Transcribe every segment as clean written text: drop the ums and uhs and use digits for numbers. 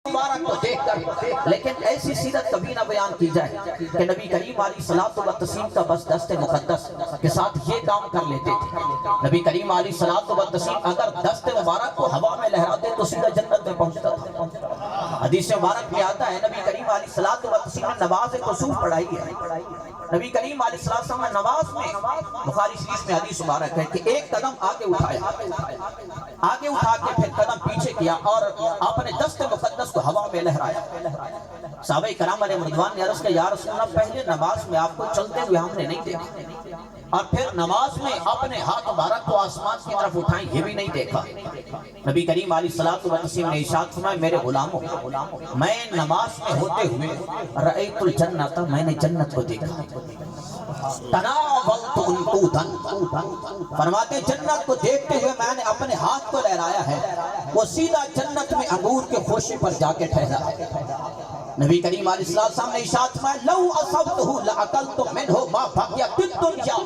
مبارک کو دیکھ کر، لیکن ایسی سیرت کبھی نہ بیان کی جائے کہ نبی کریم علیہ الصلوۃ والتسلیم کا بس دست مقدس کے ساتھ یہ کام کر لیتے تھے۔ نبی کریم علیہ الصلوۃ والتسلیم اگر دست مبارک کو ہوا میں لہراتے تو سیدھا جنت میں پہنچتا تھا۔ حدیث مبارک میں آتا ہے نبی کریم علیہ الصلوۃ والتسلیم نے نماز کسوف پڑھائی ہے۔ نبی کریم علیہ السلام نے نماز میں، بخاری شریف میں حدیث مبارک ہے کہ ایک قدم آگے اٹھایا، آگے اٹھا کے پھر قدم پیچھے کیا اور اپنے دست مقدس کو ہوا میں لہرایا۔ صحابہ کرام علیہ رضوان نے عرض کیا یا رسول اللہ پہلے نماز میں آپ کو چلتے ہوئے ہم نے نہیں دیکھا، اور پھر نماز میں اپنے ہاتھ مبارک کو آسمان کی طرف اٹھائیں یہ بھی نہیں دیکھا۔ نبی کریم علیہ السلام نے ارشاد فرمایا میرے غلاموں، میں نماز میں ہوتے ہوئے رأیت الجنت، میں نے جنت کو دیکھا۔ تناولت انقودا، فرماتے جنت کو دیکھتے ہوئے میں نے اپنے ہاتھ کو لہرایا ہے، وہ سیدھا جنت میں انگور کے خوشے پر جا کے ٹھہرا ہے۔ نبی کریم علیہ السلام نے ارشاد فرمایا لو اصبته لاکلت منه ما بقي في الدنيا،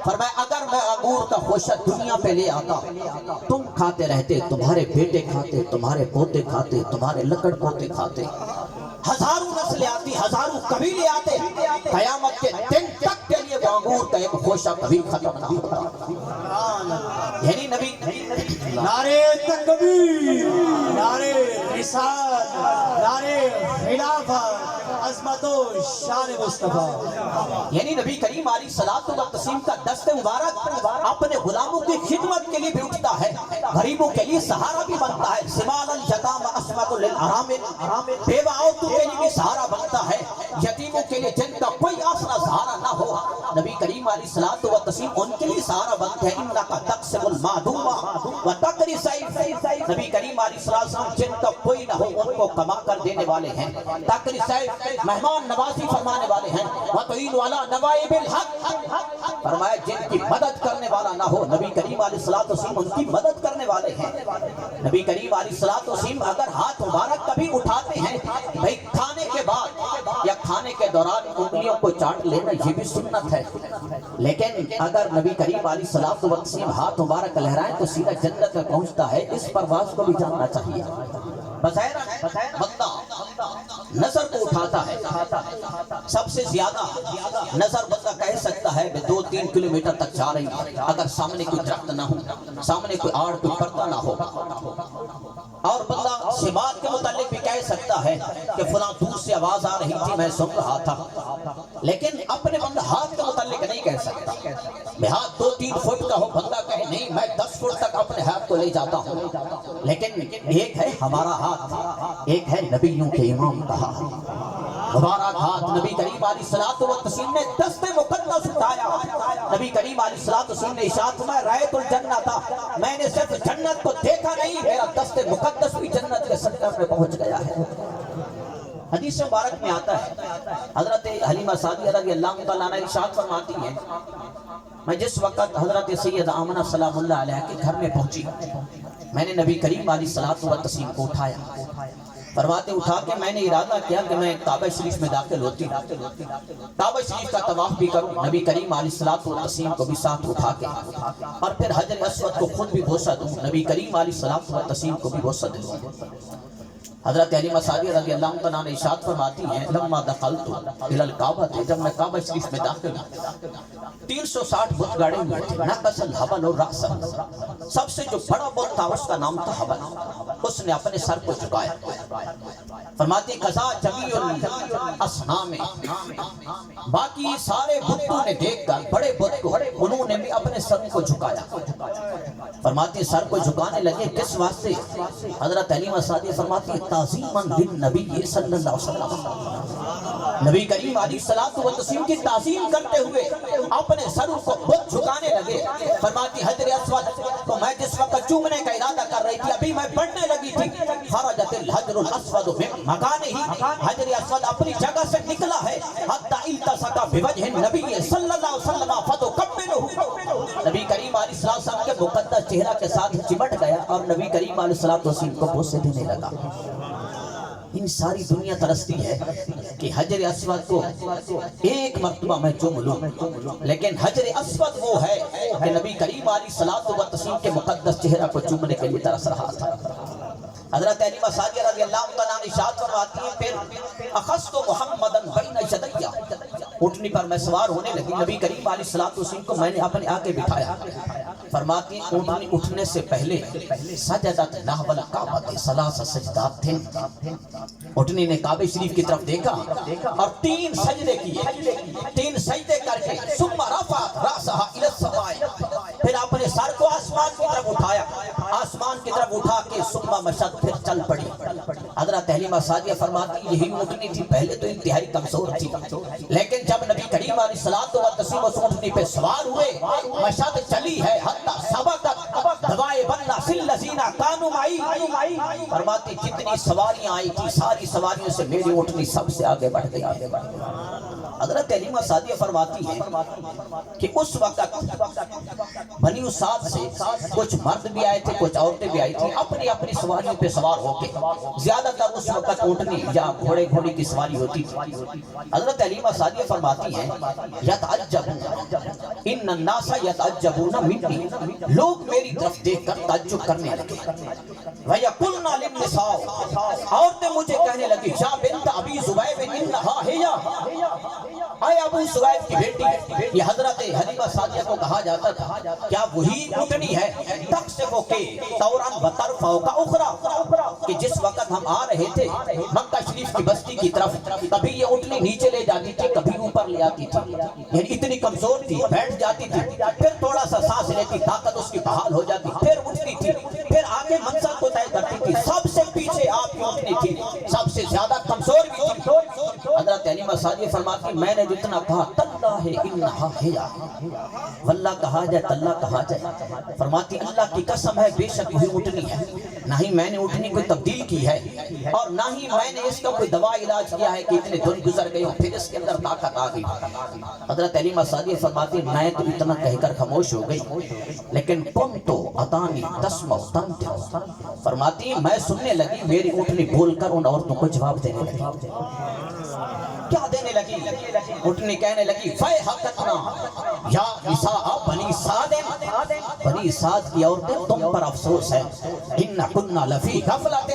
فرمایا اگر میں انگور کا خوشہ دنیا پہ لے آتا تم کھاتے رہتے، تمہارے بیٹے کھاتے، تمہارے پوتے کھاتے، تمہارے لکڑ پوتے کھاتے، ہزاروں نسلیں آتی، ہزاروں قبیلے آتے، قیامت کے دن تک کے لیے وہ انگور کا ایک خوشہ کبھی ختم نہ ہوتا۔ یعنی نبی نعرے تکبیر، نعرے رسالت، نعرے خلافت، عظمت و شان مصطفیٰ، یعنی نبی کریم علیہ الصلوۃ والتسلیم کا دست مبارک اپنے غلاموں کی خدمت کے لیے بھی اٹھتا ہے، غریبوں کے لیے سہارا بھی بنتا ہے۔ سمال الجتام عصمت للارامل، بیوہ عورتوں کے لیے بھی سہارا بنتا ہے، یتیموں کے لیے جن کا کوئی آسرا سہارا نہ ہو نبی کریم علیہ الصلوۃ والتسلیم ان کے لیے سہارا بنتے ہیں۔ انک تقسم المعدوم وتقری الضیف، نبی کریم علیہ السلام جن کا کوئی نہ ہو ان کو کما کر دینے والے ہیں، تقری الضیف مہمان نوازی فرمانے والے ہیں، وتعین علی نوائب الحق، فرمایا جن کی مدد کرنے والا نہ ہو نبی کریم علیہ السلام ان کی مدد کرنے والے ہیں۔ نبی کریم علیہ السلام اگر ہاتھ مبارک کبھی اٹھاتے ہیں بھئی کھانے کے بعد یا کھانے کے دوران انگلیوں کو چاٹ لینا یہ بھی سنت ہے، لیکن اگر نبی کریم علیہ السلام ہاتھ مبارک لہرائیں تو سیدھا جنت میں پہنچتا ہے۔ اس پرواز کو بھی جاننا چاہیے۔ بظاہر بندہ نظر کو اٹھاتا ہے، سب سے زیادہ نظر بندہ کہہ سکتا ہے کہ 2-3 کلومیٹر تک جا رہی ہے، اگر سامنے کوئی درخت نہ ہو، سامنے کوئی آڑ کوئی پردہ نہ ہو، اور بندہ سماعت کے متعلق بھی کہہ سکتا ہے کہ فلاں دور سے آواز آ رہی تھی میں سن رہا تھا، لیکن اپنے بندہ ہاتھ کے متعلق نہیں کہہ سکتا۔ میں ہاتھ 2-3 فٹ کا ہو بندہ کہے نہیں میں 10 فٹ تک اپنے ہاتھ کو لے جاتا ہوں، لیکن ایک ہے ہمارا ہاتھ، ایک ہے نبیوں کے امام کا ہاتھ، مبارک ہاتھ۔ نبی کریم علیہ السلام نے دست مقدس اٹھایا، نبی کریم علیہ السلام نے ارشاد فرمایا رأیت الجنت، میں نے صرف جنت کو دیکھا نہیں میرا دست مقدس بھی جنت کے سطح میں پہنچ گیا ہے۔ حدیث مبارک میں آتا ہے حضرت حلیمہ سعدیہ رضی اللہ تعالیٰ عنہ ارشاد فرماتی ہیں میں جس وقت حضرت سید آمنہ سلام اللہ علیہ کے گھر میں پہنچی میں نے نبی کریم علیہ السلام کو اٹھایا، فرماتے اٹھا کے میں نے ارادہ کیا کہ میں کعبہ شریف میں داخل ہوتی ہوں، کعبہ شریف کا طواف بھی کروں، نبی کریم علیہ السلام کو بھی ساتھ اٹھا کے، اور پھر حجر اسود کو خود بھی بوسہ دوں، نبی کریم علیہ السلام کو بھی بوسہ دوں۔ حضرت حلیمہ سعدیہ رضی اللہ عنہ نے ارشاد فرماتی ہیں لما دخلت الی الکعبہ، جب میں کعبہ شریف میں داخل 360 بت گاڑے ہوئے تھے، نقص الحبل الرأس، سب سے جو بڑا بت تھا اس کا نام تھا حبل، اس نے اپنے سر کو جھکایا، فرماتی قضا جمیع الاصنام، باقی سارے بتوں نے دیکھ کر بڑے بت کو انہوں نے بھی اپنے سر کو جھکایا، فرماتی سر کو جھکانے لگے کس واسطے؟ حضرت حلیمہ سعدیہ فرماتی تعظیماً للنبی صلی اللہ علیہ وسلم، نبی کریم علیہ السلام کی تعظیم کرتے ہوئے اپنے سروں کو بت جھکانے لگے۔ فرماتی حجر اسود تو میں جس وقت چومنے کا ارادہ کر رہی تھی ابھی میں بڑھنے لگی تھی، خرجت الحجر الاسود من مکانہ، حجر اسود اپنی جگہ سے نکلا ہے، حتی التصق بوجہ النبی صلی اللہ علیہ وسلم فتقبلہ، نبی کریم علیہ السلام کے مقدس چہرہ کے ساتھ چمٹ گیا اور نبی کریم علیہ السلام کو بوسے دینے لگا۔ ان ساری دنیا ترستی ہے کہ حجر اسود کو ایک مرتبہ میں چوم لوں، لیکن حجر اسود وہ ہے کہ نبی کریم علیہ السلام کے مقدس چہرہ کو چومنے کے لیے ترس رہا تھا۔ حضرت علیمہ سعدیہ رضی اللہ تعالیٰ عنہ ارشاد فرماتی ہیں پھر اخذت محمدن بین یدیّ، اٹھنی پر میں سوار ہونے لگی، نبی کریم علیہ الصلوۃ والسلام کو میں نے اپنے آگے بٹھایا۔ فرماتی ہیں اونٹنی اٹھنے سے پہلے سجدت نحو الکعبۃ، ثلاث سجدات تھے، اٹھنی نے کعبہ شریف کی طرف دیکھا اور 3 سجدے کیے، 3 سجدے کر کے ثم رفعت رأسها الی السماء، پھر اپنے سر کو آسمان کی طرف اٹھایا، آسمان کی طرف اٹھا کے ثم مشت، پھر چل پڑی۔ حضرت حلیمہ سعدیہ فرماتی یہی اونٹنی تھی، پہلے تو انتہائی کمزور تھی، لیکن جب نبی کریم علیہ الصلوۃ والتسلیم اس اونٹنی پہ سوار ہوئے، مشت چلی ہے حتی سبقت دوائب الناس الذین کانوا معی، فرماتی جتنی سواریاں آئی تھی ساری سواریوں سے میری اونٹنی سب سے آگے بڑھ گئی۔ حضرت حلیمہ سعدیہ فرماتی ہے کہ اس وقت بنی سعد سے کچھ مرد بھی آئے تھے، کچھ عورتیں بھی آئی تھیں، اپنی اپنی سواریوں پہ سوار ہو کے، زیادہ تر اس وقت اونٹنی یا گھوڑے گھوڑی کی سواری ہوتی تھی۔ حضرت حلیمہ سعدیہ فرماتی ہیں یتعجبون ان الناس یتعجبون منی، لوگ میری طرف دیکھ کر تعجب کرنے لگے، وَيَقُلْنَا لِلنِّسَاءِ، عورتیں مجھے کہنے لگی یا بنت ابی زبیب انہا ہیا، اے ابو زبیب کی بیٹی، یہ حضرت حلیمہ سعدیہ کو کہا جاتا تھا کیا وہی اونٹنی ہے تقصف کے دوران بطرف کا اخرى، کہ جس وقت ہم آ رہے تھے مکہ شریف کی بستی کی طرف، کبھی یہ اونٹنی نیچے لے جاتی تھی، کبھی اوپر لے آتی تھی، یعنی اتنی کمزور تھی، بیٹھ جاتی تھی، پھر تھوڑا سا سانس لیتی، طاقت اس کی بحال ہو جاتی، پھر اٹھتی تھی، پھر آگے منزل کو طے کرتی تھی، سب سے پیچھے آپ کی اونٹنی تھی، سب سے زیادہ کمزور بھی تھی۔ حضرت حلیمہ سعدیہ فرماتی میں نے جتنا کہا تاللہ انہا ہیا، واللہ کہا جائے تاللہ کہا جائے، فرماتی اللہ کی قسم ہے بے شک وہی اونٹنی ہے، نہ ہی میں نے اونٹنی کوئی تبدیل کی ہے اور نہ ہی میں نے اس کا کوئی دوا علاج کیا ہے کہ اتنے دن گزر گئے ہوں پھر اس کے اندر طاقت آ گئی۔ حضرت حلیمہ سعدیہ فرماتی میں تو اتنا کہہ کر خاموش ہو گئی، لیکن کنتو اتانی تسمع تنطق، فرماتی میں سننے لگی، میری اونٹنی بول کر ان عورتوں کو جواب دینے لگی۔ کیا دینے لگی؟ اونٹنی کہنے لگی فیحقتنا یا نساء بنی سعد، بنی سعد کی عورتیں تم پر افسوس ہے، ان کننا لفی غفلت،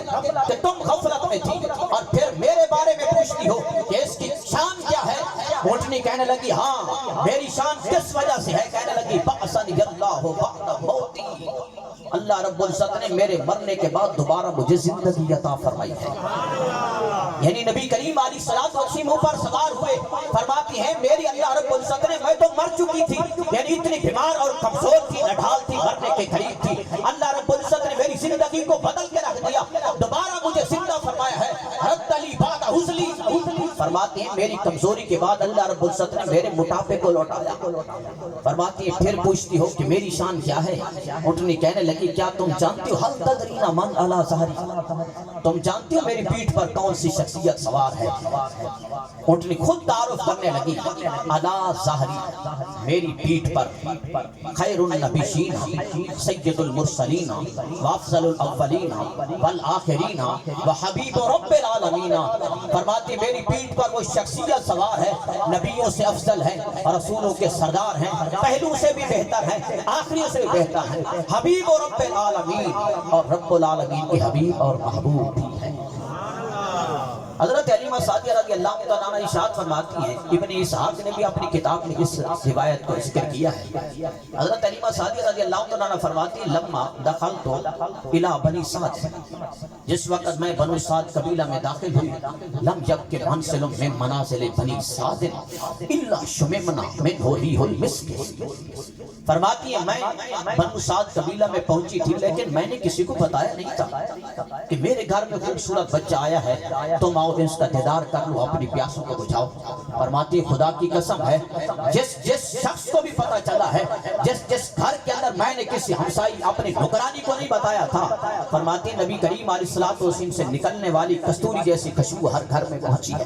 کہ تم غفلت میں تھی اور پھر میرے بارے میں پوچھتی ہو کہ اس کی شان کیا ہے۔ اونٹنی کہنے لگی ہاں میری شان کس وجہ سے ہے، کہنے لگی بعثنی اللہ بعد موتی، اللہ رب العزت نے میرے مرنے کے بعد دوبارہ مجھے زندگی عطا فرمائی ہے۔ یعنی نبی کریم علیہ الصلوۃ والسلام پر سوار ہوئے، فرماتی ہیں میری اللہ رب العزت نے، میں تو مر چکی تھی، یعنی اتنی بیمار اور کمزور تھی، نڈھال تھی، مرنے کے قریب تھی، اللہ رب العزت نے میری زندگی کو بدل کے رکھ دیا، دوبارہ مجھے زندہ فرمایا ہے، رد علی بعد حزلی، فرماتی ہیں میری کمزوری کے بعد اللہ رب العزت نے میرے موٹاپے کو لوٹایا۔ فرماتی ہیں پھر پوچھتی ہو کہ میری شان کیا ہے، اونٹنی کہنے لگی کیا تم جانتی ہو حل تدرین من علی ظہری، تم جانتی ہو میری پیٹھ پر کون سی شخصیت سوار ہے۔ اونٹنی خود تعارف کرنے لگی علی ظہری، میری پیٹھ پر خیر النبیین سید المرسلین وافضل الاولین والآخرین وحبیب رب العالمین، فرماتی میری پیٹھ پر وہ شخصیت سوار ہے، نبیوں سے افضل ہے، رسولوں کے سردار ہیں، پہلو سے بھی بہتر ہیں، آخریوں سے بھی بہتر ہیں، حبیب و رب العالمین، اور رب العالمین کے حبیب اور محبوب بھی ہیں۔ حضرت حلیمہ سعدیہ رضی اللہ تعالیٰ عنہ ارشاد فرماتی ہیں، ابن اسحاق نے بھی اپنی کتاب میں اس روایت کو ذکر کیا ہے۔ حضرت حلیمہ سعدیہ رضی اللہ تعالیٰ عنہ فرماتی ہیں لما دخلت الی بنی سعد، جس وقت میں بنو سعد قبیلہ میں داخل ہوئی، لم یبق منزل من منازل بنی سعد الا شممنا منہ ریح المسک، فرماتی ہیں میں بنو سعد قبیلہ میں پہنچی تھی، لیکن میں نے کسی کو بتایا نہیں تھا کہ میرے گھر میں خوبصورت بچہ آیا ہے، تم آؤ اس کا دیدار کر لو، اپنی پیاسوں کو بجھاؤ۔ فرماتی خدا کی قسم ہے جس شخص کو بھی پتا چلا ہے، جس گھر کے اندر میں نے کسی ہمسائی اپنی نوکرانی کو نہیں بتایا تھا، فرماتی نبی کریم علیہ الصلوۃ والسلام سے نکلنے والی کستوری جیسی خوشبو ہر گھر میں پہنچی ہے،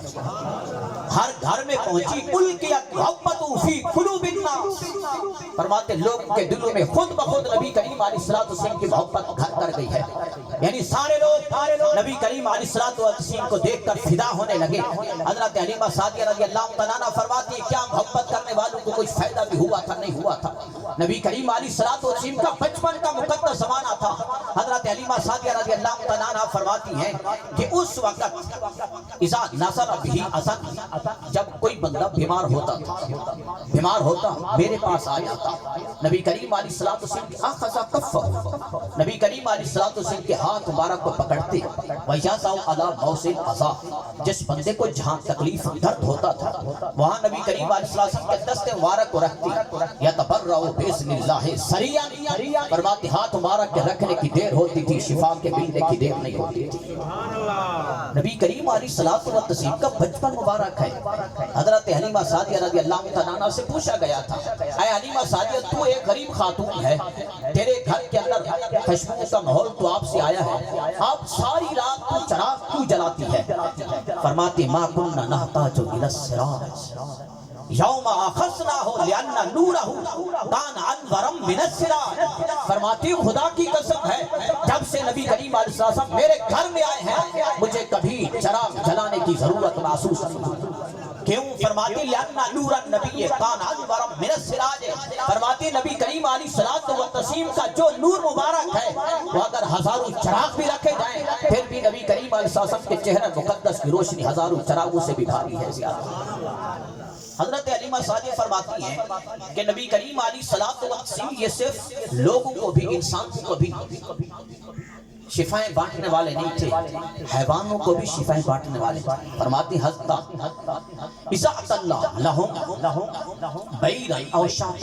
ہر گھر میں پہنچی القیت محبت فی قلوب الناس، فرماتے لوگوں کے دلوں میں خود بخود نبی کریم علیہ الصلوۃ والسلام کی محبت گھر کر گئی ہے، یعنی سارے لوگ نبی کریم علیہ الصلوۃ والسلام کو دیکھ کر فدا ہونے لگے۔ حضرت حلیمہ سعدیہ رضی اللہ تعالیٰ عنہ فرماتی ہے کیا محبت کرنے والوں کو کچھ فائدہ بھی ہوا تھا؟ نہیں ہوا تھا۔ نبی کریم علیہ الصلوۃ والسلام کا بچپن کا مقدس زمانہ تھا۔ حضرت حلیمہ سعدیہ رضی اللہ تعالیٰ عنہ فرماتی ہیں کہ اس وقت اذا نزل بہ اذن، جب کوئی بندہ بیمار ہوتا میرے پاس آ جاتا، نبی کریم علیہ الصلوۃ والسلام کی اخذ کفہ، نبی کریم علیہ الصلوۃ والسلام کے ہاتھ مبارک کو پکڑتے، ویضع علی موضع الاذى، جس بندے کو جہاں تکلیف درد ہوتا تھا وہاں نبی کریم علیہ الصلوۃ والسلام کے دست مبارک کو رکھتی، یتبرأ باذن اللہ سریعا، فرماتے ہاتھ مبارک کے رکھنے کی دیر ہوتی تھی، شفا کے ملنے کی دیر نہیں ہوتی تھی۔ نبی کریم علیہ الصلوۃ والسلام کا بچپن مبارک ہے۔ حضرت حلیمہ سعدیہ رضی اللہ تعالیٰ عنہ سے پوچھا گیا تھا، اے حلیمہ سعدیہ تو ایک غریب خاتون ہے، تیرے گھر کے اندر خوشبو کا ماحول تو آپ سے آیا ہے، آپ ساری رات تو چراغ کیوں جلاتی ہے؟ فرماتی ما كنا نحتاج الى السراج یوم اخذناہ لأن نورہ کان انورا من السراج، فرماتی خدا کی قسم ہے جب سے نبی کریم علیہ السلام میرے گھر میں آئے ہیں مجھے کبھی چراغ جلانے کی ضرورت محسوس نہیں ہوئی۔ کیوں؟ فرماتی لأن نور النبی کان انورا من السراج، فرماتی نبی کریم علیہ الصلوۃ والتسلیم کا جو نور مبارک ہے وہ اگر ہزاروں چراغ بھی رکھے جائیں پھر بھی نبی کریم علیہ السلام کے چہرہ مقدس کی روشنی ہزاروں چراغوں سے بھی بھاری ہے زیادہ۔ حضرت حلیمہ سعدیہ فرماتی ہیں کہ نبی کریم علیہ الصلوۃ والسلام یہ صرف لوگوں کو بھی انسانوں کو بھی شفائیں بانٹنے والے نہیں تھے، حیوانوں کو بھی شفائیں بانٹنے والے تھے۔ فرماتی حضرت اذا اللہ لہم بعیرا او شاۃ،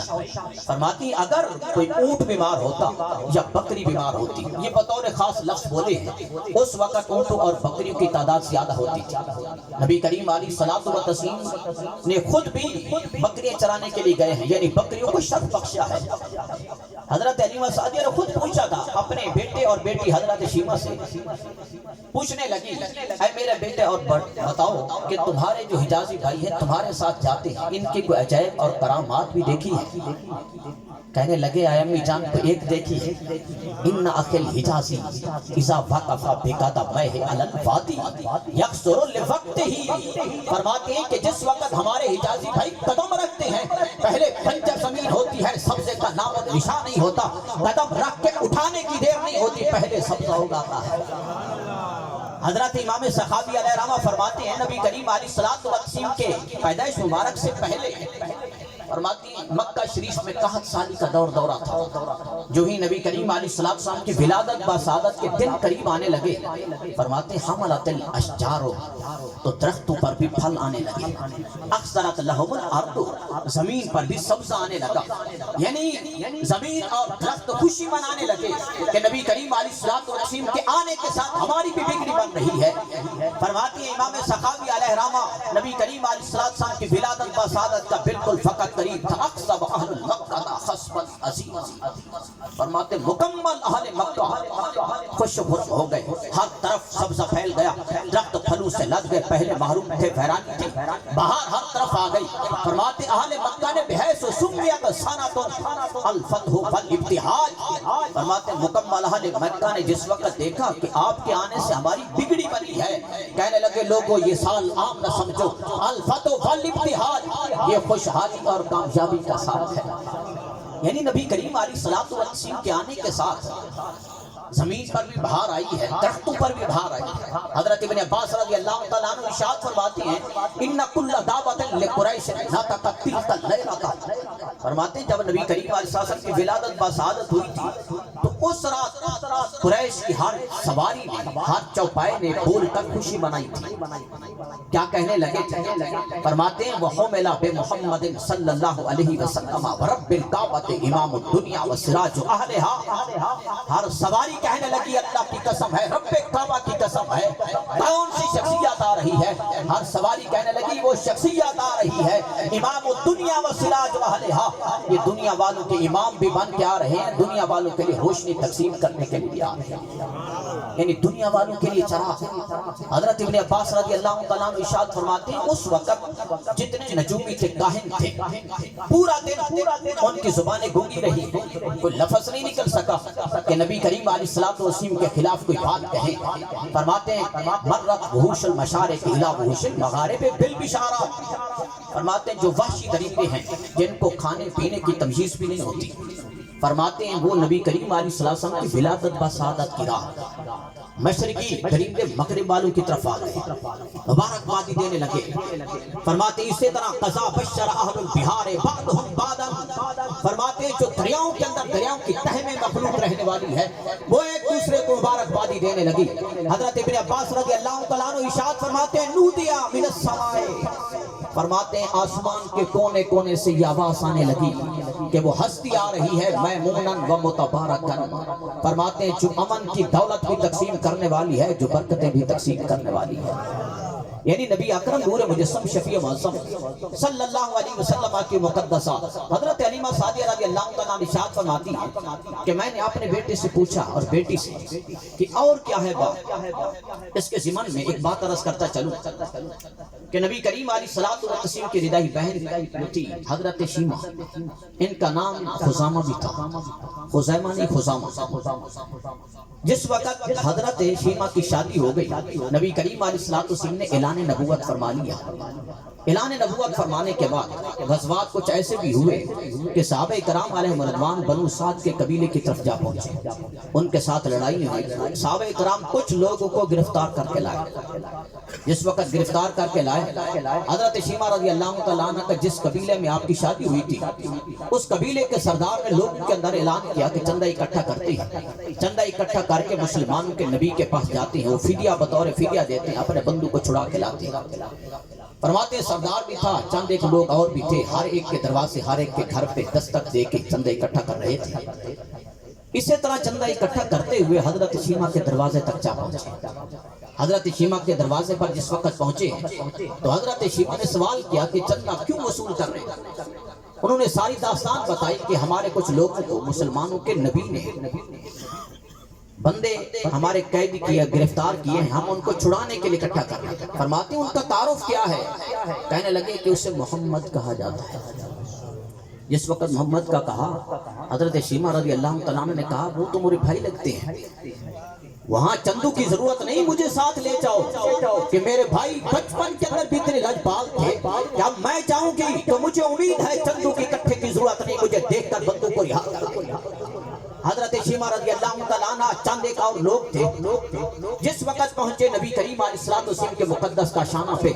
فرماتی اگر کوئی اونٹ بیمار ہوتا یا بکری بیمار ہوتی، یہ بطور خاص لفظ بولے ہیں، اس وقت اونٹوں اور بکریوں کی تعداد زیادہ ہوتی تھی۔ نبی کریم علیہ الصلوۃ والتسلیم نے خود بھی بکریاں چرانے کے لیے گئے ہیں، یعنی بکریوں کو شرف بخشا ہے۔ حضرت حلیمہ سعدیہ نے خود پوچھا تھا اپنے بیٹے اور بیٹی حضرت شیمہ سے، پوچھنے لگی اے میرے بیٹے اور بتاؤ کہ تمہارے جو حجازی بھائی ہیں تمہارے ساتھ جاتے ہیں، ان کی کوئی عجائب اور کرامات بھی دیکھی ہے؟ کہنے لگے اے امی جان تو ایک دیکھی ہے، ان اخل حجازی اذا وقف بقدمہ علی الوادی یقصر لوقتہ، فرماتے ہیں کہ جس وقت ہمارے حجازی بھائی قدم رکھتے ہیں پہلے بنجر زمین ہوتی ہے، سبزے کا نام و نشان نہیں ہوتا، قدم رکھ کے اٹھانے کی دیر نہیں ہوتی پہلے سبزہ اگاتا ہے۔ حضرت امام سخاوی علیہ رحمہ فرماتے ہیں نبی کریم علیہ الصلوۃ والسلام کے پیدائش مبارک سے پہلے فرماتی مکہ شریف میں 61 سالی کا دورہ تھا، جو ہی نبی کریم علیہ السلام کی ولادت بسعادت کے دن قریب آنے لگے، فرماتے حملت الاشجار، تو درختوں پر بھی پھل آنے لگے، اکثرت لہم الارض، زمین پر بھی سبزہ آنے لگا، یعنی زمین اور درخت خوشی منانے لگے کہ نبی کریم علیہ السلام کے آنے کے ساتھ ہماری بھی بگڑی بن رہی ہے۔ فرماتی ہے امام سخاوی علیہ رحمہ نبی کریم علیہ السلام کی ولادت بسعادت کا بالکل فقط قریب تھا، اقصب اہل مکہ خصبا عظیما، فرماتے مکمل اہل مکہ خوش ہو گئے، ہر طرف سبزہ پھیل گیا، درخت پھلوں سے لد گئے، پہلے محروم تھے، ویرانی تھی، بہار ہر طرف آ گئی۔ فرماتے اہل مکہ نے بحیث سمیت سنۃ الفتح والابتہاج، فرماتے مکمل اہل مکہ نے جس وقت دیکھا کہ آپ کے آنے سے ہماری بگڑی بنی ہے، کہنے لگے لوگوں یہ سال عام نہ سمجھو، الفتح والابتہاج، یہ خوشحالی اور کامیابی کا سال ہے۔ یعنی نبی کریم علیہ الصلوۃ والسلام کے آنے کے ساتھ زمین پر بھی بہار آئی ہے، درختوں پر بھی بہار آئی ہے۔ حضرت ابن عباس رضی اللہ تعالیٰ عنہ ارشاد فرماتے ہیں ان کل دعوت لقریش نطقت تلک اللیلۃ، فرماتے ہیں جب نبی کریم علیہ السلام کی ولادت بسعادت ہوئی تھی تو اس رات قریش کی ہر سواری نے، ہر چوپائے نے بول کر خوشی منائی تھی۔ کیا کہنے لگے تھے؟ فرماتے ہیں وحمل بمحمد صلی اللہ علیہ وسلم ورب الکعبۃ امام الدنیا وسراج اہلھا، ہر سواری کہنے لگی اللہ کی قسم ہے، رب کعبہ کی قسم ہے، کون سی شخصیت آ رہی ہے؟ ہر سواری کہنے لگی وہ شخصیت آ رہی ہے امام الدنیا و سراج اہلھا، یہ دنیا دنیا والوں کے امام بھی بن کے آ رہے ہیں، دنیا والوں کے لیے روشنی تقسیم کرنے کے لیے آ رہے ہیں، یعنی دنیا والوں کے لیے چراغ۔ حضرت ابن عباس رضی اللہ تعالیٰ عنہ ارشاد فرماتے ہیں اس وقت جتنے نجومی تھے، کاہن تھے، پورا دن ان کی زبانیں گونگی رہی، کوئی لفظ نہیں نکل سکا کہ نبی کریم علیہ الصلوۃ والسلام کے خلاف کوئی بات کہیں۔ فرماتے ہیں مرت وحوش المشارق الی وحوش المغارب بالبشارات، فرماتے ہیں جو وحشی طریقے ہیں جن کو کھانے پینے کی تمیز بھی نہیں ہوتی، فرماتے ہیں وہ نبی کریم علیہ السلام کی ولادت بسعادت کی راہ مشرقی درندے مغرب والوں کی طرف آ گئے، مبارکبادی دینے لگے۔ فرماتے ہیں اسی طرح قضا بشر اہل البحار بعضهم بعضا، فرماتے ہیں جو دریاؤں کے اندر دریاؤں کی تہ میں مخلوق رہنے والی ہے وہ ایک دوسرے کو مبارکبادی دینے لگی۔ حضرت ابن عباس رضی اللہ تعالیٰ عنہ ارشاد فرماتے ہیں نودیا من السماء، فرماتے ہیں آسمان کے کونے کونے سے یہ آواز آنے لگی کہ وہ ہستی آ رہی ہے میمونن و متبارکن، فرماتے ہیں جو امن کی دولت بھی تقسیم کرنے والی ہے، جو برکتیں بھی تقسیم کرنے والی ہے۔ یعنی نبی اکرم نور مجسم شفیع معظم صلی اللہ علیہ وسلم کی مقدسہ حضرت حلیمہ سعدیہ رضی اللہ تعالیٰ عنہ ارشاد فرماتی ہے کہ میں نے اپنے بیٹے سے پوچھا اور بیٹی سے کہ اور کیا ہے بات، اس کے ضمن میں ایک بات عرض کرتا چلوں کہ نبی کریم علیہ الصلوۃ والتسلیم کی ردائی بہن تھی حضرت شیمہ، ان کا نام خزامہ بھی تھا، خزیمہ نہیں خزامہ۔ جس وقت حضرت شیمہ کی شادی ہو گئی، نبی کریم علیہ الصلوۃ والسلام نے اعلان نبوت فرما لیا۔ اعلان نبوت فرمانے کے بعد غزوات کچھ ایسے بھی ہوئے کہ صحابہ کرام علیہ رضوان بنو سعد کے قبیلے کی طرف جا پہنچے، ان کے ساتھ لڑائی ہوئی، صحابہ کرام کچھ لوگوں کو گرفتار کر کے لائے۔ جس وقت گرفتار کر کے لائے، حضرت شیمہ رضی اللہ تعالیٰ عنہ کا جس قبیلے میں آپ کی شادی ہوئی تھی اس قبیلے کے سردار نے لوگوں کے اندر اعلان کیا کہ چندہ اکٹھا کرتے ہیں، چندہ اکٹھا کر کے مسلمانوں کے نبی کے پاس جاتے ہیں، وہ فدیہ بطور فدیہ دیتے ہیں، اپنے بندوں کو چھڑا کے لاتے ہیں۔ فرماتے ہیں سردار بھی تھا، چند ایک لوگ اور بھی تھے، ہر ایک کے دروازے ہر ایک کے گھر پہ دستک دے کے چندہ اکٹھا کر رہے تھے۔ اسی طرح چندہ اکٹھا کرتے ہوئے حضرت شیمہ کے دروازے تک جا پہنچے۔ حضرت شیمہ کے دروازے پر جس وقت پہنچے تو حضرت شیمہ نے سوال کیا کہ چندہ کیوں وصول کر رہے ہیں؟ انہوں نے ساری داستان بتائی کہ ہمارے کچھ لوگوں کو مسلمانوں کے نبی نے بندے ہمارے قید کیا، گرفتار کیے ہیں، ہم ان کو چھڑانے کے لیے اکٹھا کر رہے ہیں۔ فرماتے ہیں ان کا تعارف کیا ہے؟ کہنے لگے کہ اسے محمد کہا جاتا ہے۔ جس وقت محمد کا کہا، حضرت شیمہ رضی اللہ تعالیٰ عنہ نے کہا وہ تو میرے بھائی لگتے ہیں، وہاں چندو کی ضرورت نہیں، مجھے ساتھ لے جاؤ کہ میرے بھائی بچپن کے اندر بھی اتنے لجپال تھے کہ اب میں جاؤں گی تو مجھے امید ہے چندو کی اکٹھے کی ضرورت نہیں، مجھے دیکھ کر بندوں کو رہا کر۔ حضرت شیمہ رضی اللہ تعالیٰ عنہ چند ایک اور لوگ تھے، جس وقت پہنچے نبی کریم علیہ الصلوۃ والسلام کے مقدس کا شانہ پہ،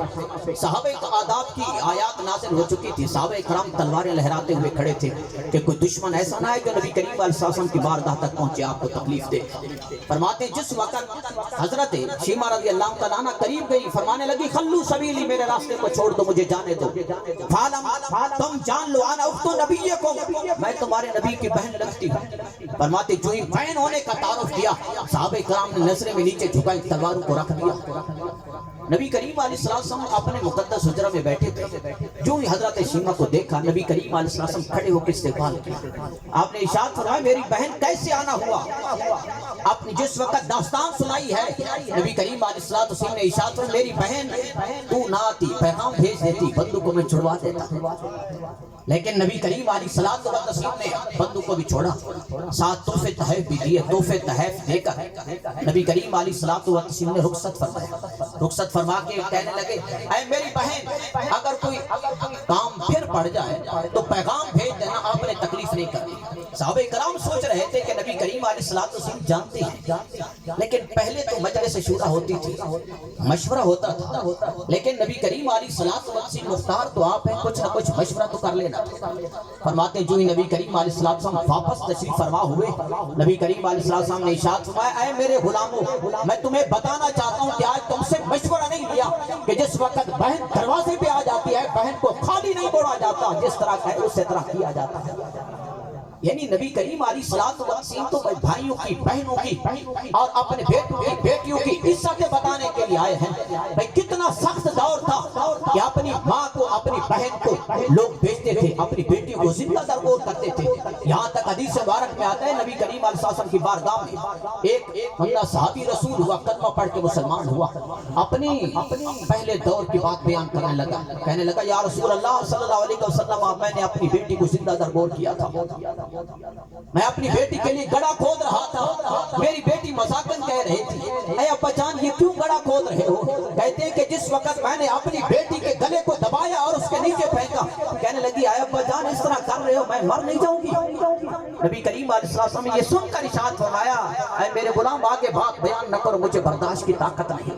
صحابہ آداب کی آیات نازل ہو چکی تھی، صحابہ کرام تلواریں لہراتے ہوئے کھڑے تھے کہ کوئی دشمن ایسا نہ ہے جو نبی کریم علیہ الصلوۃ والسلام کی بارگاہ تک پہنچے آپ کو تکلیف دے۔ فرماتے جس وقت حضرت شیمہ رضی اللہ تعالیٰ عنہ قریب گئی، فرمانے لگی خلو سبیلی، میرے راستے کو چھوڑ دو، مجھے جانے دو، فعلم تم جان لو انا اخت نبیکم، میں تمہارے نبی کی بہن لگتی ہوں۔ فرماتے جو ہی بہن ہونے کا تعارف کیا، صحابہ کرام نے نظریں میں نیچے جھکائی، تلواروں کو رکھ دیا۔ نبی کریم علیہ السلام اپنے مقدس حجرہ میں بیٹھے تھے، جو ہی حضرت شیمہ کو دیکھا نبی کریم علیہ السلام کھڑے ہو کے استقبال کیا۔ آپ نے ارشاد فرمایا میری بہن کیسے آنا ہوا؟ آپ نے جس وقت داستان سنائی ہے، نبی کریم علیہ السلام نے ارشاد فرمایا میری بہن تو نہ آتی، پیغام بھیج دیتی، بندوں کو میں چھڑوا دیتا۔ لیکن نبی کریم علیہ السلام نے بندوں کو بھی چھوڑا، ساتھ تحفے تحائف بھی دیے، تحفے تحائف دے کر نبی کریم علیہ السلام نے رخصت فرمایا۔ رخصت فرما کے کہنے لگے اے میری بہن اگر کوئی کام پھر پڑ جائے تو پیغام بھیج دینا، آپ نے تکلیف نہیں کرنی۔ صحابہ کرام سوچ رہے تھے کہ نبی کریم علیہ السلام جانتے ہیں، لیکن پہلے تو مجلس شورا ہوتی تھی، مشورہ ہوتا تھا، لیکن نبی کریم علیہ السلام مختار تو آپ ہیں، کچھ نہ کچھ مشورہ تو کر لینا۔ فرماتے جو ہی نبی کریم علیہ السلام واپس تشریف فرما ہوئے، نبی کریم علیہ السلام نے ارشاد فرمایا اے میرے غلاموں، میں تمہیں بتانا چاہتا ہوں کہ آج تم سے مشورہ نہیں لیا کہ جس وقت بہن دروازے پہ آ جاتی ہے بہن کو خالی نہیں چھوڑا جاتا، جس طرح کا ہے اسی طرح کیا جاتا ہے۔ یعنی نبی کریم علیہ السلام تو بھائیوں کی، بہنوں کی اور اپنے بیٹوں کی، بیٹیوں کی عزتیں بتانے کے لیے آئے ہیں۔ بھائی کتنا سخت دور تھا کہ اپنی ماں کو، اپنی بہن کو لوگ بیچتے بیچتے تھے, اپنی بیٹی کو زندہ درگور کرتے تھے. یہاں تک حدیث مبارک میں آتا ہے نبی کریم علیہ السلام کی بارگاہ میں ایک بندہ صحابی رسول ہوا, کلمہ پڑھ کے مسلمان ہوا, اپنی پہلے دور کی بات بیان کرنے لگا. کہنے لگا یا رسول اللہ صلی اللہ علیہ وسلم, میں نے اپنی بیٹی کو زندہ درگور کیا تھا, میں اپنی بیٹی کے لیے گڑھا کھود رہا تھا, میری بیٹی مذاقاً کہہ رہی تھی اے ابا جان یہ کیوں گڑھا کھود رہے ہو؟ کہتے ہیں کہ جس وقت میں نے اپنی بیٹی کے گلے کو دبایا اور اس کے نیچے پھینکا, کہنے لگی اے ابا جان اس طرح کر رہے ہو, میں مر نہیں جاؤں گی؟ نبی کریم علیہ السلام نے یہ سن کر ارشاد فرمایا اے میرے غلام آگے بات بیان نہ کرو, مجھے برداشت کی طاقت نہیں.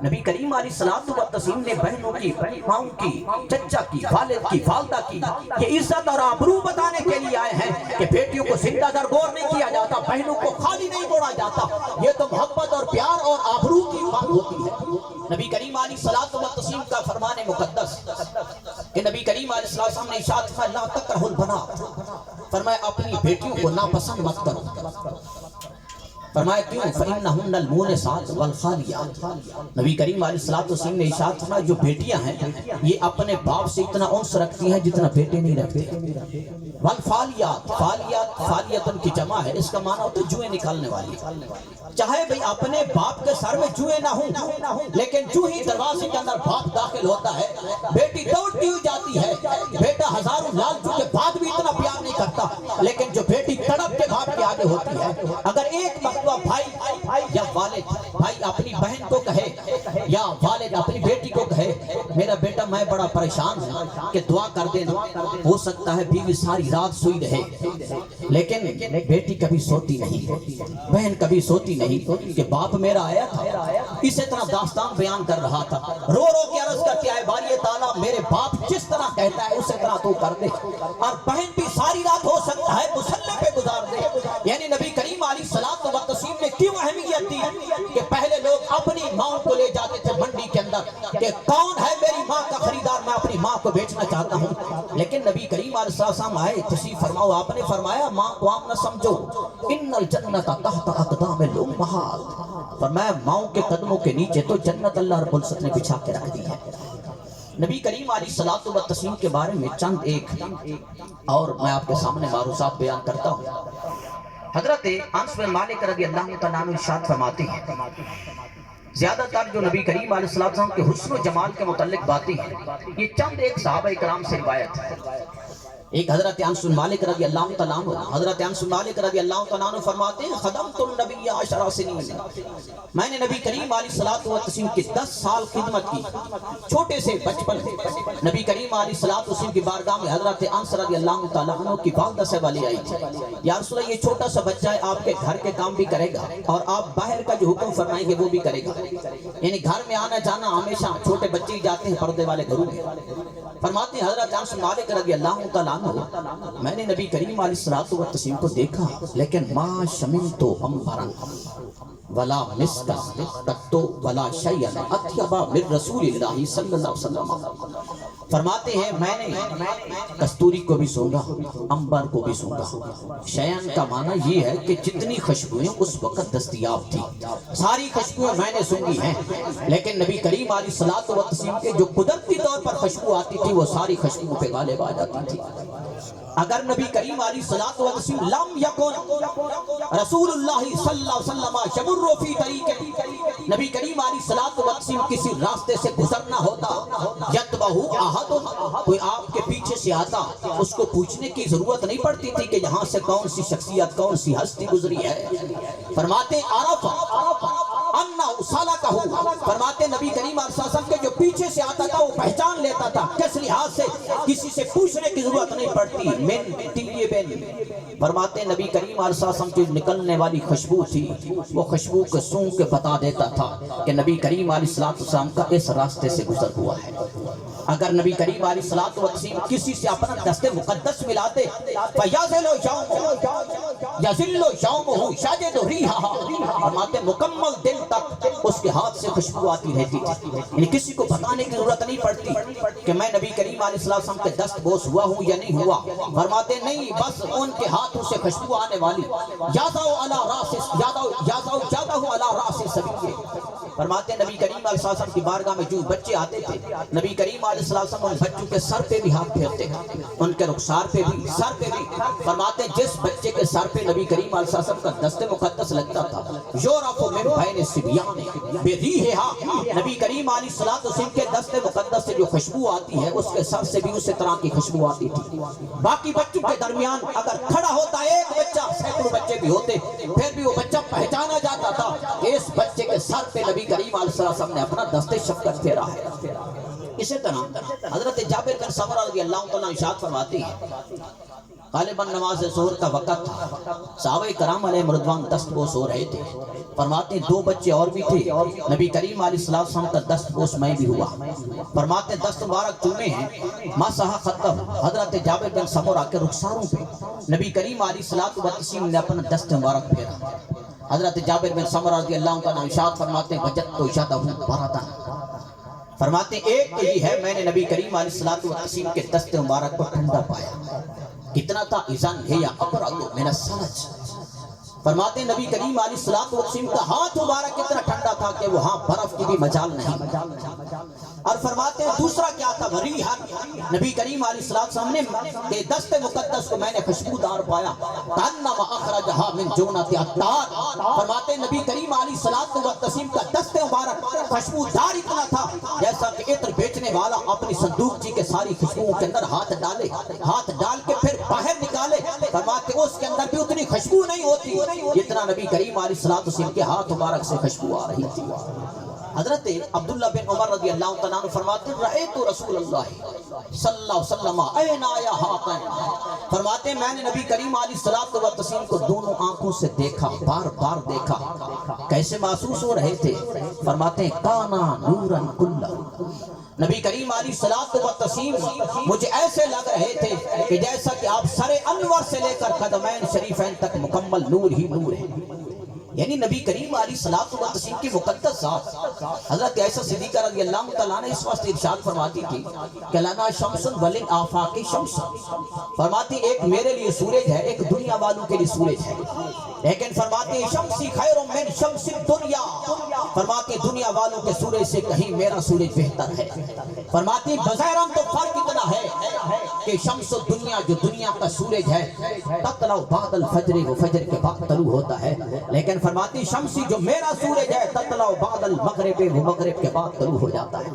نبی کریم علیہ السلام نے بہنوں کی, ماؤں کی, چچا کی, والد کی, والدہ کی یہ عزت اور آبرو بتانے کے لیے آئے ہیں کہ بیٹیوں کو زندہ درگور نہیں کیا جاتا, بہنوں کو خالی نہیں موڑا جاتا. یہ تو محبت اور پیار اور آبرو کی بات ہوتی ہے. نبی کریم علیہ السلام کا فرمان مقدس کہ نبی کریم علیہ السلام نے ارشاد فرمایا لا تکرہوا البنات, فرمایا اپنی بیٹیوں کو ناپسند مت کرو. فرمایا کیوں؟ فَإِنَّهُنَّ الْمُونِسَاتُ وَالْخَالِيَاتُ. نبی کریم علیہ السلام نے ارشاد فرمایا جو بیٹیاں ہیں یہ اپنے باپ سے اتنا انس رکھتی ہیں جتنا بیٹے نہیں رکھتے. والفالیات, فالیات فالیتن کی جمع ہے, اس کا معنی ہوتا ہے جوئیں نکالنے والی. چاہے بھئی اپنے باپ کے سر میں جوئیں نہ ہوں, لیکن جو ہی دروازے کے اندر باپ داخل ہوتا ہے بیٹی دوڑتی ہوئی جاتی ہے. بیٹا ہزاروں لالچوں کے بعد بھی اتنا پیار نہیں کرتا, لیکن جو بیٹی تڑپ کے باپ کے آگے ہوتی ہے. اگر ایک مرتبہ بھائی یا والد, بھائی اپنی بہن کو کہے یا والد اپنی بیٹی کو کہے میرا بیٹا میں بڑا پریشان ہوں کہ دعا کر دینا, ہو سکتا ہے بیوی ساری رات سوئی رہے لیکن بیٹی کبھی سوتی نہیں, بہن کبھی سوتی نہیں کہ باپ میرا آیا تھا, اسی طرح داستان بیان کر رہا تھا, رو رو کے عرض کرتی ہے باری تعالیٰ میرے باپ جس طرح کہتا ہے اسی طرح تو کر دے, اور بہن بھی ساری رات ہو سکتا ہے مصلے پہ گزار دے. یعنی نبی کریم علیہ السلام نے کیوں اہمیت دی کہ پہلے لوگ اپنی ماں کو لے جاتے تھے منڈی کے اندر کہ کون ہے میری ماں کا خریدار, میں اپنی ماں کو بیچنا چاہتا ہوں. لیکن نبی کریم علیہ السلام آئے, تشریف فرماؤ, آپ نے فرمایا ماں کو عام نہ سمجھو, ان الجنت تحت اقدام الامہات, فرمایا ماؤں کے قدموں کے نیچے تو جنت اللہ رب العزت نے بچھا کے رکھ دی ہے. نبی کریم علیہ السلام کے بارے میں چند ایک اور میں آپ کے سامنے معروضات بیان کرتا ہوں. حضرت انس بن مالک رضی اللہ تعالیٰ عنہ ارشاد فرماتے ہیں زیادہ تر جو نبی کریم علیہ السلام کے حسن و جمال کے متعلق باتیں ہیں یہ چند ایک صحابہ کرام سے روایت ہے. ایک حضرت انس بن مالک رضی اللہ تعالیٰ عنہ, حضرت انس بن مالک رضی اللہ تعالیٰ عنہ فرماتے ہیں خدمت النبی 10 سنین, میں نے نبی کریم علیہ السلام کی 10 سال خدمت کی. چھوٹے سے بچپن نبی کریم علیہ السلام کی بارگاہ میں حضرت انس رضی اللہ تعالیٰ عنہ کی والدہ سے والی آئی تھی. یا رسول اللہ یہ چھوٹا سا بچہ ہے, آپ کے گھر کے کام بھی کرے گا اور آپ باہر کا جو حکم فرمائیں گے وہ بھی کرے گا. یعنی گھر میں آنا جانا ہمیشہ, چھوٹے بچے ہی جاتے ہیں پردے والے گھروں میں. فرماتے ہیں حضرت انس بن مالک رضی اللہ تعالیٰ میں نے نبی کریم علیہ السلام کو دیکھا لیکن ما شمنت امبرن ولا مسکا تکتو ولا شیئن اتیبا من رسول اللہ صلی اللہ علیہ وسلم. فرماتے ہیں میں نے کستوری کو بھی سونگا, امبر کو بھی سونگا. شیئن کا معنی یہ ہے کہ جتنی خوشبوئیں اس وقت دستیاب تھی ساری خوشبوئیں میں نے سونگی ہیں, لیکن نبی کریم علیہ السلام کے جو قدرتی طور پر خوشبو آتی تھی وہ ساری خوشبو پہ غالب آ جاتی تھی. اگر نبی کریم علیہ السلام لم یکن رسول اللہ صلی اللہ علیہ وسلم یمر فی طریق, نبی کریم علیہ السلام کسی راستے سے گزرنا ہوتا یتبعہ احد, کوئی آپ کے پیچھے سے آتا اس کو پوچھنے کی ضرورت نہیں پڑتی تھی کہ یہاں سے کون سی شخصیت کون سی ہستی گزری ہے. فرماتے عرف انہ سالکہ, فرماتے نبی کریم علیہ السلام کے جو پیچھے سے آتا تھا وہ پہچان لیتا تھا, کس لحاظ سے کسی سے پوچھنے کی ضرورت نہیں پڑتی. من تیبن, فرماتے نبی کریم علیہ السلام کی نکلنے والی خوشبو تھی وہ خوشبو کو سونگ کے بتا دیتا تھا کہ نبی کریم علیہ السلام کا اس راستے سے گزر ہوا ہے. اگر نبی کریم علیہ السلام کسی سے اپنا دست مقدس ملاتے فیازل یزل یومہ شاجد ریحہ, فرماتے مکمل دن تک اس کے ہاتھ سے خوشبو آتی رہتی تھی. یعنی کسی کو بتانے کی ضرورت نہیں پڑتی کہ میں نبی کریم علیہ السلام کے دست بوس ہوا ہوں یا نہیں ہوا. فرماتے نہیں, بس ان کے ہاتھوں سے خوشبو آنے والی. یادو علی راس, یادو علی راس سبیل, فرماتے ہیں نبی کریم علیہ السلام کی بارگاہ میں جو بچے آتے تھے نبی کریم علیہ السلام ان بچوں کے سر پہ بھی ہاتھ پھیرتے، ان کے رخسار پہ بھی، سر پہ بھی۔ فرماتے ہیں جس بچے کے سر پہ نبی کریم علیہ السلام کا دست مقدس لگتا تھا یورف من بین الصبیان بریحھا، نبی کریم علیہ السلام کے دست مقدس سے جو خوشبو آتی ہے اس کے سر سے بھی اسی طرح کی خوشبو آتی تھی۔ باقی بچوں کے درمیان اگر کھڑا ہوتا ایک بچہ، سینکڑوں بچے بھی ہوتے، پھر بھی وہ بچہ پہچانا جاتا تھا کہ اس بچے کے سر پہ نبی کریم علیہ السلام نے اپنا دست شفقت پھیرا ہے۔ اسی طرح حضرت جابر بن سمرہ رضی اللہ عنہ ارشاد فرماتی ہے غالباً نماز ظہر کا وقت تھا، صحابہ کرام علیہ رضوان دست بوس ہو رہے تھے۔ فرماتے ہیں 2 بچے اور بھی تھے، نبی کریم علیہ السلام کا دست بوس میں بھی ہوا۔ فرماتے ہیں دست مبارک چومے ہیں مسح خطہ، حضرت جابر بن سمرہ کے رخساروں پہ نبی کریم علیہ السلام نے اپنا دست مبارک پھیرا۔ حضرت جابر بن سمرہ رضی اللہ عنہ ارشاد فرماتے ہیں وجدت یدہ بردا، فرماتے ہیں ایک یہی ہے میں نے نبی کریم علیہ السلام کے دست مبارک کو ٹھنڈا پایا۔ کتنا تھا اذن ہے یا ابرد من الثلج، فرماتے ہیں نبی کریم علیہ السلام کا ہاتھ مبارک کتنا ٹھنڈا تھا کہ وہاں برف کی بھی مجال نہیں۔ اور فرماتے ہیں دوسرا کیا تھا ریحا، نبی کریم علیہ السلام نے کہ دست مقدس کو میں نے خوشبودار پایا، کانما اخرجھا من جونۃ عطار، فرماتے ہیں نبی کریم علیہ السلام کا دست مبارک خوشبودار اتنا تھا جیسا کہ عطر بیچنے والا اپنی صندوق جی کے ساری خوشبوؤں کے اندر ہاتھ ڈالے، ہاتھ ڈال کے پھر باہر نکالے، فرماتے اس کے اندر بھی اتنی خوشبو نہیں ہوتی جتنا نبی کریم علیہ السلام کے ہاتھ مبارک سے خوشبو آ رہی تھی۔ حضرت عبداللہ بن عمر رضی اللہ عنہ فرماتے ہیں رأیت رسول اللہ صلی اللہ علیہ وسلم عین آیا ہاتین، فرماتے ہیں میں نے نبی کریم علیہ السلام کو دونوں آنکھوں سے دیکھا، بار بار دیکھا۔ کیسے محسوس ہو رہے تھے؟ فرماتے ہیں کانا نورن کلہ، نبی کریم علیہ السلام مجھے ایسے لگ رہے تھے کہ جیسا کہ آپ سر انور سے لے کر قدمین شریفین تک مکمل نور ہی نور ہے۔ یعنی نبی کریم علیہ السلام کی مقدس ذات حضرت عائشہ صدیقہ رضی اللہ تعالیٰ نے اس واسطے ارشاد فرماتی تھی کہ لنا شمس وللآفاق شمس، فرماتی ایک میرے لیے سورج ہے، ایک دنیا والوں کے لیے سورج ہے، لیکن فرماتی شمسی خیر من شمس الدنیا، فرماتی دنیا والوں کے سورج سے کہیں میرا سورج بہتر ہے۔ فرماتی بظاہراً تو فرق اتنا ہے کہ شمس الدنیا جو دنیا کا سورج ہے تطلع بعد الفجر، وہ فجر کے بعد طلوع ہوتا ہے، لیکن فرماتی شمسی جو میرا سورج ہے تطلع بعد المغرب، وہ مغرب کے بعد طلوع ہو جاتا ہے۔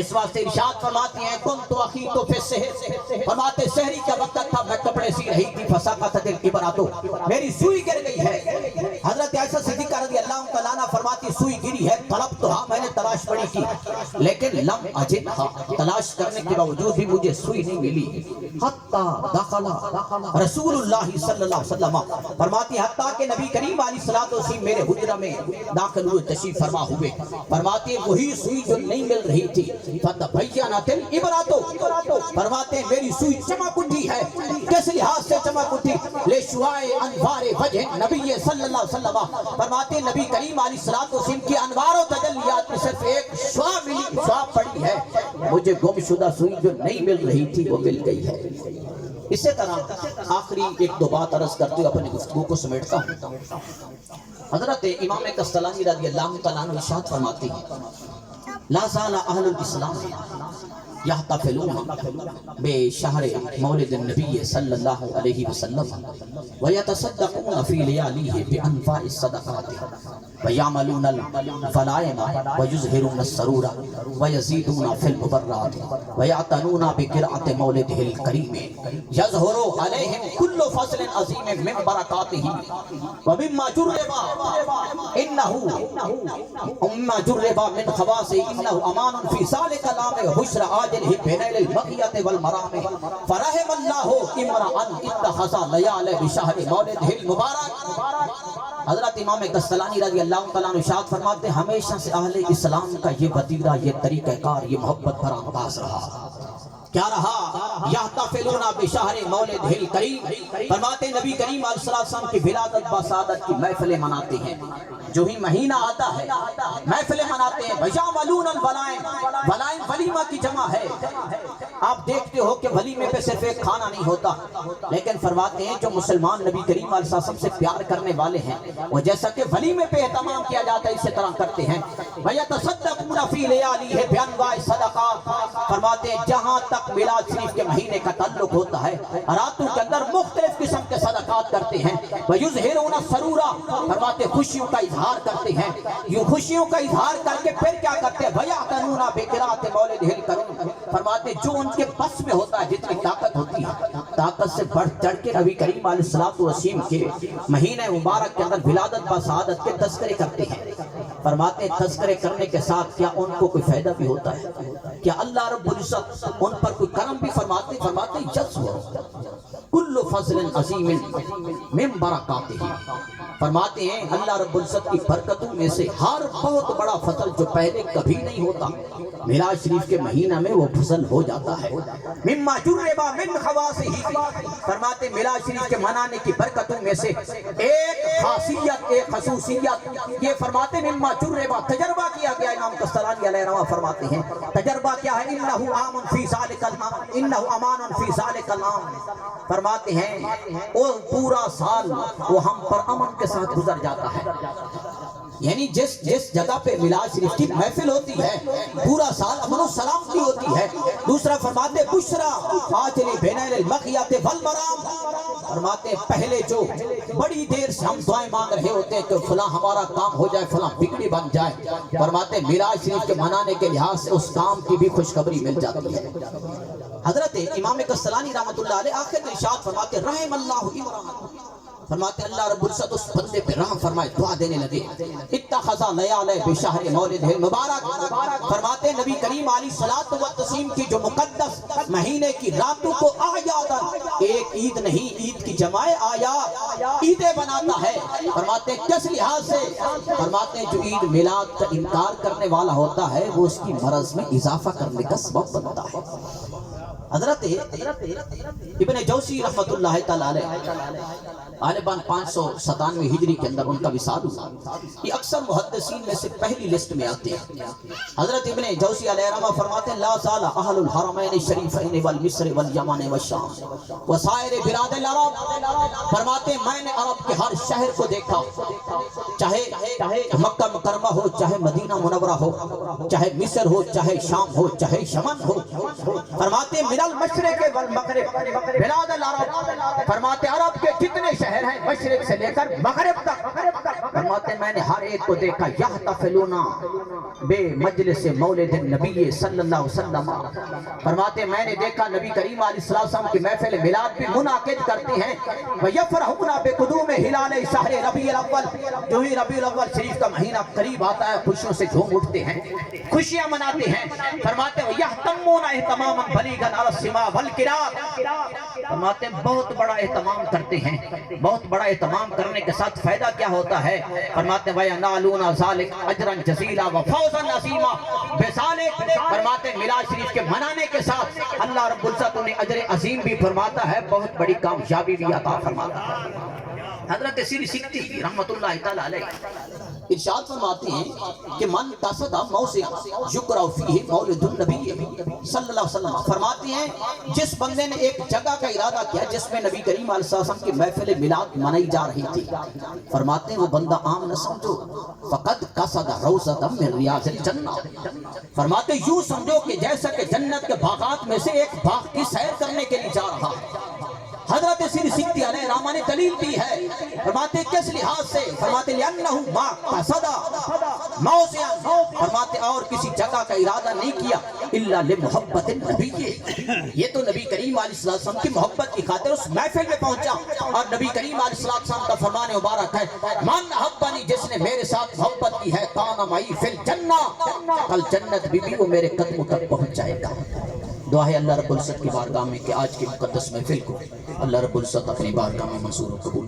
اس واسطے ارشاد فرماتی ہیں کنت اخیط فی السحر، فرماتے سحری کا وقت تھا میں کپڑے سی رہی تھی فسقطت الابرۃ، میری سوئی گر گئی ہے۔ حضرت عائشہ صدیقہ رضی اللہ تعالیٰ عنہا فرماتی سوئی گری ہے، طلب تو میں نے تلاش پڑی کی لیکن لم اجدھا، تلاش کرنے کے باوجود بھی مجھے سوئی نہیں ملی، حتی دخل رسول اللہ صلی اللہ علیہ وسلم، فرماتی حتیٰ کہ نبی کریم علیہ السلام میرے حجرہ میں داخل ہوئے، تشریف فرما ہوئے، فرماتے وہی سوئی جو نہیں مل رہی تھی فتبینت الابرۃ، فرماتے میری سوئی چمک اٹھی ہے، کس لحاظ سے چمک اٹھی؟ لشعاع انوار وجہ نبی صلی اللہ علیہ وسلم، فرماتے نبی کریم علیہ السلام کی انوار و تجلیات میں صرف ایک شعاع ملی، شعاع پڑی ہے، مجھے گم شدہ سوئی جو نہیں مل رہی تھی وہ مل گئی ہے۔ اسی طرح آخری 1-2 بات عرض کرتے ہوئے اپنی گفتگو کو سمیٹتا ہوں۔ حضرت امام قسطلانی رضی اللہ تعالیٰ عنہ ارشاد فرماتے ہیں لا زال اہل الاسلام یحتفلون بشہر مولد النبی صلی اللہ علیہ وسلم ویتصدقون فی لیالیہ بانفاء الصدقات ویعملون الفلائم ویظہرون السرور ویزیدون فی المبرات ویعتنون بقرأۃ مولدہ الکریم یظہر علیہم کل فصل عظیم من برکاتہ ومما جرب من خواص انہ امان فی ذلک الامر حشر آج بین البقیۃ والمرام فرحم اللہ امرأ اتخذ لیال بشہر مولدہ المبارک۔ حضرت امام قسطلانی رضی اللہ تعالیٰ عنہ ارشاد فرماتے ہیں ہمیشہ سے اہل اسلام کا یہ وتیرہ، یہ طریقہ کار، یہ محبت بھرا انداز رہا۔ کیا رہا؟ یحتفلون بشہر مولدہ الکریم، فرماتے نبی کریم علیہ السلام کی ولادت بسعادت کی محفلیں مناتے ہیں، جو ہی مہینہ آتا ہے محفلیں مناتے ہیں۔ ویعملون الولائم، ولائم ولیمہ کی جمع ہے۔ آپ دیکھتے ہو کہ ولیمے پہ صرف ایک کھانا نہیں ہوتا، لیکن فرماتے ہیں جو مسلمان نبی کریم علیہ السلام سے پیار کرنے والے ہیں وہ جیسا کہ ولیمے پہ اہتمام کیا جاتا ہے اسی طرح کرتے ہیں۔ وَيَتَصَدَّقُونَ فِي لَيَالِهِ بِأَنْوَاعِ الصَّدَقَاتِ، فرماتے ہیں جہاں تک میلاد شریف کے مہینے کا تعلق ہوتا ہے راتوں کے اندر مختلف قسم کے صدقات کرتے ہیں۔ وَيُظْهِرُونَ السَّرُورَ، فرماتے خوشیوں کا اظہار کرتے ہیں، یہ خوشیوں کا اظہار کر کے پھر کیا کرتے ہیں؟ وَيَعْتَنُونَ بِقِرَاءَةِ مَوْلِدِهِ الْكَرِيمِ، فرماتے جو ان کے بس میں ہوتا ہے جتنی طاقت ہوتی ہے طاقت سے بڑھ چڑھ کے نبی کریم علیہ السلام کے مہینہ مبارک کے اندر ولادت با سعادت کے تذکرے کرتے ہیں۔ فرماتے ہیں تذکرے کرنے کے ساتھ کیا ان کو کوئی فائدہ بھی ہوتا ہے؟ کیا اللہ رب العزت ان پر کوئی کرم بھی فرماتے کل فضل عظیم من برکاتہ، فرماتے ہیں اللہ رب العزت کی برکتوں میں سے ہر بہت بڑا فضل جو پہلے کبھی نہیں ہوتا میلاد شریف کے مہینہ میں وہ فضل ہو جاتا ہے۔ مما جربا من خواصہ، فرماتے میلاد شریف کے منانے کی برکتوں میں سے ایک خاصیت ایک خصوصیت یہ فرماتے مما جربا تجربہ کیا گیا، امام قسطلانی علیہ رحمہ فرماتے ہیں تجربہ کیا ہے؟ انہ آمن فی ذالک العام، انہ امان فی ذالک العام، فرماتے ہیں وہ پورا سال وہ ہم پر امن کے ساتھ گزر جاتا ہے، یعنی جس جگہ پہ میلاد شریف کی محفل ہوتی ہے پورا سال امن و سلامتی ہوتی ہے۔ دوسرا فرماتے بشرا آجلی بین المغیات والمرام، فرماتے پہلے جو بڑی دیر سے ہم دعائیں مانگ رہے ہوتے ہیں کہ فلاں ہمارا کام ہو جائے فلاں بگڑی بن جائے، فرماتے میلاد شریف کے منانے کے لحاظ سے اس کام کی بھی خوشخبری مل جاتی ہے۔ حضرت امام قسطلانی رحمۃ اللہ علیہ آخر میں ارشاد فرماتے رحم اللہ عمران، فرماتے اللہ رب العزت اس بندے پہ رحم فرمائے دعا دینے لگے۔ اتخذ لیالہ بشہر مولدہ المبارک، فرماتے نبی کریم علیہ الصلوۃ والتسلیم کی جو مقدس مہینے کی راتوں کو اعیاداً، ایک عید نہیں عید کی جمع آیا عیدیں بناتا ہے، فرماتے کس لحاظ سے؟ فرماتے جو عید میلاد کا انکار کرنے والا ہوتا ہے وہ اس کی مرض میں اضافہ کرنے کا سبب بنتا ہے۔ حضرت ابن جوزی رحمت اللہ تعالی علیہ غالباً 597 ہجری کے اندر ان کا وصال ہوا، یہ اکثر محدثین میں سے پہلی لسٹ میں آتے ہیں۔ حضرت ابن جوزی علیہ رحمہ فرماتے ہیں لا زال اہل الحرمین الشریفین والمصر والیمن والشام وسائر بلاد العرب، فرماتے ہیں میں نے عرب کے ہر شہر کو دیکھا، چاہے مکہ مکرمہ ہو چاہے مدینہ منورہ ہو چاہے مصر ہو چاہے شام ہو چاہے یمن ہو، فرماتے من المشرق والمغرب بلاد العرب، فرماتے عرب کے جتنے شہر ہیں مشرق سے لے کر مغرب تک، فرماتے میں نے ہر ایک کو دیکھا یحتفلون بے مجلس مولد النبی صلی اللہ علیہ وسلم، فرماتے میں نے دیکھا نبی کریم علیہ السلام کی محفل میلاد بھی منعقد کرتے ہیں۔ ویفرحون بقدوم ہلال شہر ربیع الاول، جو ہی ربیع الاول شریف کا مہینہ قریب آتا ہے خوشیوں سے جھوم اٹھتے ہیں خوشیاں مناتے ہیں، فرماتے یہتمون اہتماما بلیغا علی السماء والقراء، فرماتے بہت بڑا اہتمام کرتے ہیں، بہت بڑا اہتمام کرنے کے ساتھ فائدہ کیا ہوتا ہے؟ فرماتے وَيَنَالُونَ ذَلِكَ أَجْرًا جَزِيلًا وَفَوْزًا عَظِيمًا، بذالک فرماتے میلاد شریف کے منانے کے ساتھ اللہ رب العزت انہیں اجر عظیم بھی فرماتا ہے، بہت بڑی کامیابی بھی عطا فرماتا ہے۔ حضرت سیری سکتی رحمت اللہ تعالی علیہ ارشاد فرماتے ہیں کہ من قصد موضع یقرأ فیہ مولد النبی صلی اللہ علیہ وسلم، فرماتے ہیں جس بندے نے ایک جگہ کا ارادہ کیا جس میں نبی کریم علیہ السلام کی محفل میلاد منائی جا رہی تھی، فرماتے ہیں وہ بندہ عام نہ سمجھو، فقد قصد روضۃ من ریاض الجنہ، فرماتے یوں سمجھو کہ جیسا کہ جنت کے باغات میں سے ایک باغ کی سیر کرنے کے لیے جا رہا ہے۔ حضرت سیری سکتی علیہ رحمہ نے دلیل دی ہے، فرماتے کس لحاظ سے؟ فرماتے لأنہ ما قصد موضعا، فرماتے اور کسی جگہ کا ارادہ نہیں کیا الا لمحبت النبی، یہ تو نبی کریم علیہ السلام کی محبت کی خاطر اس محفل میں پہنچا، اور نبی کریم علیہ السلام کا فرمان مبارک ہے من احبنی، جس نے میرے ساتھ محبت کی ہے کان معی فی الجنہ، کل جنت بھی وہ میرے قدموں تک پہنچ جائے گا۔ دعا ہے اللہ رب العزت کی بارگاہ میں کہ آج کی مقدس محفل کو اللہ رب العزت اپنی بارگاہ میں منظور و قبول